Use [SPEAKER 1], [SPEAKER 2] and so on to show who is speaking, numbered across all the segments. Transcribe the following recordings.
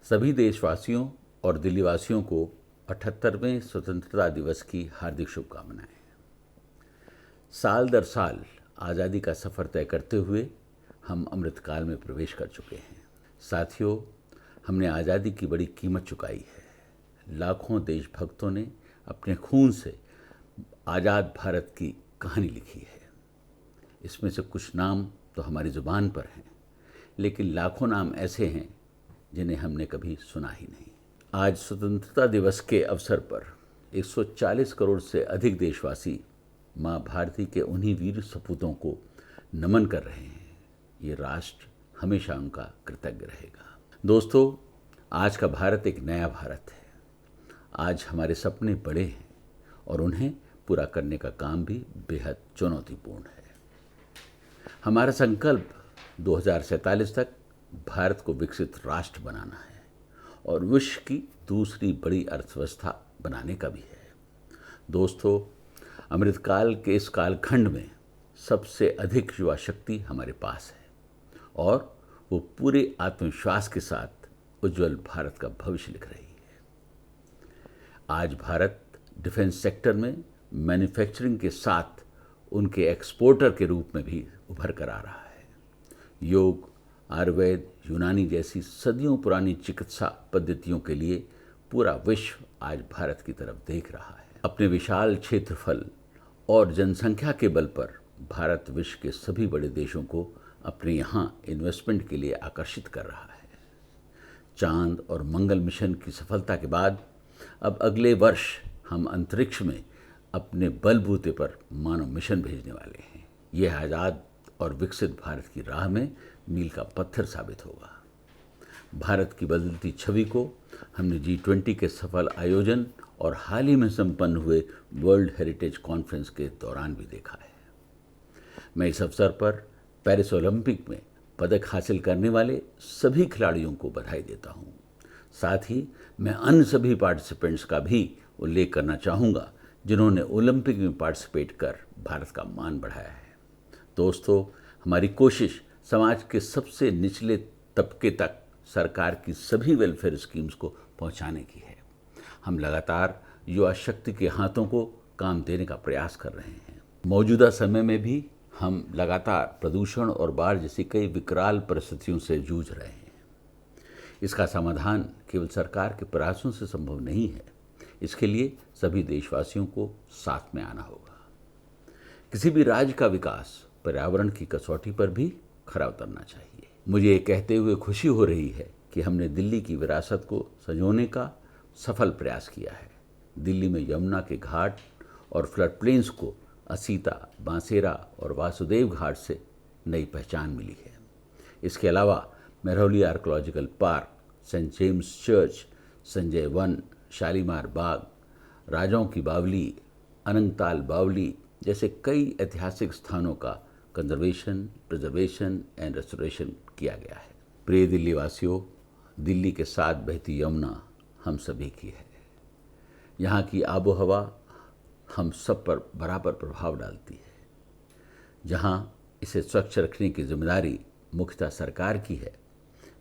[SPEAKER 1] सभी देशवासियों और दिल्लीवासियों को 78वें स्वतंत्रता दिवस की हार्दिक शुभकामनाएं। साल दर साल आज़ादी का सफ़र तय करते हुए हम अमृतकाल में प्रवेश कर चुके हैं। साथियों, हमने आज़ादी की बड़ी कीमत चुकाई है। लाखों देशभक्तों ने अपने खून से आज़ाद भारत की कहानी लिखी है। इसमें से कुछ नाम तो हमारी ज़ुबान पर हैं, लेकिन लाखों नाम ऐसे हैं जिन्हें हमने कभी सुना ही नहीं। आज स्वतंत्रता दिवस के अवसर पर 140 करोड़ से अधिक देशवासी माँ भारती के उन्हीं वीर सपूतों को नमन कर रहे हैं। ये राष्ट्र हमेशा उनका कृतज्ञ रहेगा। दोस्तों, आज का भारत एक नया भारत है। आज हमारे सपने बड़े हैं और उन्हें पूरा करने का काम भी बेहद चुनौतीपूर्ण है। हमारा संकल्प 2047 तक भारत को विकसित राष्ट्र बनाना है और विश्व की दूसरी बड़ी अर्थव्यवस्था बनाने का भी है। दोस्तों, अमृतकाल के इस कालखंड में सबसे अधिक युवा शक्ति हमारे पास है और वो पूरे आत्मविश्वास के साथ उज्जवल भारत का भविष्य लिख रही है। आज भारत डिफेंस सेक्टर में मैन्युफैक्चरिंग के साथ उनके एक्सपोर्टर के रूप में भी उभर कर आ रहा है। योग, आयुर्वेद, यूनानी जैसी सदियों पुरानी चिकित्सा पद्धतियों के लिए पूरा विश्व आज भारत की तरफ देख रहा है। अपने विशाल क्षेत्रफल और जनसंख्या के बल पर भारत विश्व के सभी बड़े देशों को अपने यहाँ इन्वेस्टमेंट के लिए आकर्षित कर रहा है। चांद और मंगल मिशन की सफलता के बाद अब अगले वर्ष हम अंतरिक्ष में अपने बलबूते पर मानव मिशन भेजने वाले हैं। यह आज़ाद और विकसित भारत की राह में मील का पत्थर साबित होगा। भारत की बदलती छवि को हमने G20 के सफल आयोजन और हाल ही में संपन्न हुए वर्ल्ड हेरिटेज कॉन्फ्रेंस के दौरान भी देखा है। मैं इस अवसर पर पेरिस ओलंपिक में पदक हासिल करने वाले सभी खिलाड़ियों को बधाई देता हूँ। साथ ही मैं अन्य सभी पार्टिसिपेंट्स का भी उल्लेख करना चाहूँगा जिन्होंने ओलंपिक में पार्टिसिपेट कर भारत का मान बढ़ाया है। दोस्तों, हमारी कोशिश समाज के सबसे निचले तबके तक सरकार की सभी वेलफेयर स्कीम्स को पहुंचाने की है। हम लगातार युवा शक्ति के हाथों को काम देने का प्रयास कर रहे हैं। मौजूदा समय में भी हम लगातार प्रदूषण और बाढ़ जैसी कई विकराल परिस्थितियों से जूझ रहे हैं। इसका समाधान केवल सरकार के प्रयासों से संभव नहीं है। इसके लिए सभी देशवासियों को साथ में आना होगा। किसी भी राज्य का विकास पर्यावरण की कसौटी पर भी खरा उतरना चाहिए। मुझे ये कहते हुए खुशी हो रही है कि हमने दिल्ली की विरासत को संजोने का सफल प्रयास किया है। दिल्ली में यमुना के घाट और फ्लड प्लेन्स को असीता, बांसेरा और वासुदेव घाट से नई पहचान मिली है। इसके अलावा Mehrauli archaeological park, saint James church, Sanjay Van, Shalimar Bagh, राजाओं की बावली, अनंगताल बावली जैसे कई ऐतिहासिक स्थानों का कंजर्वेशन, प्रिजर्वेशन एंड रेस्टोरेशन किया गया है। प्रिय दिल्लीवासियों, दिल्ली के साथ बहती यमुना हम सभी की है। यहाँ की आबो हवा हम सब पर बराबर प्रभाव डालती है। जहाँ इसे स्वच्छ रखने की जिम्मेदारी मुख्यतः सरकार की है,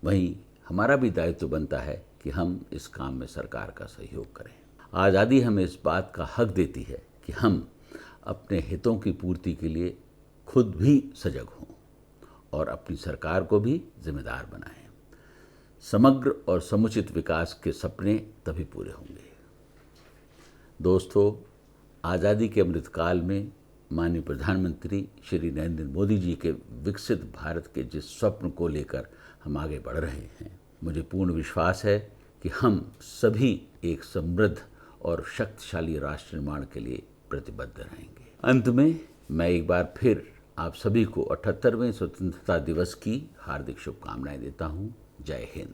[SPEAKER 1] वहीं हमारा भी दायित्व बनता है कि हम इस काम में सरकार का सहयोग करें। आज़ादी हमें इस बात का हक देती है कि हम अपने हितों की पूर्ति के लिए खुद भी सजग हों और अपनी सरकार को भी जिम्मेदार बनाएं। समग्र और समुचित विकास के सपने तभी पूरे होंगे। दोस्तों, आज़ादी के अमृतकाल में माननीय प्रधानमंत्री श्री नरेंद्र मोदी जी के विकसित भारत के जिस स्वप्न को लेकर हम आगे बढ़ रहे हैं, मुझे पूर्ण विश्वास है कि हम सभी एक समृद्ध और शक्तिशाली राष्ट्र निर्माण के लिए प्रतिबद्ध रहेंगे। अंत में मैं एक बार फिर आप सभी को 78वें स्वतंत्रता दिवस की हार्दिक शुभकामनाएं देता हूं। जय हिंद।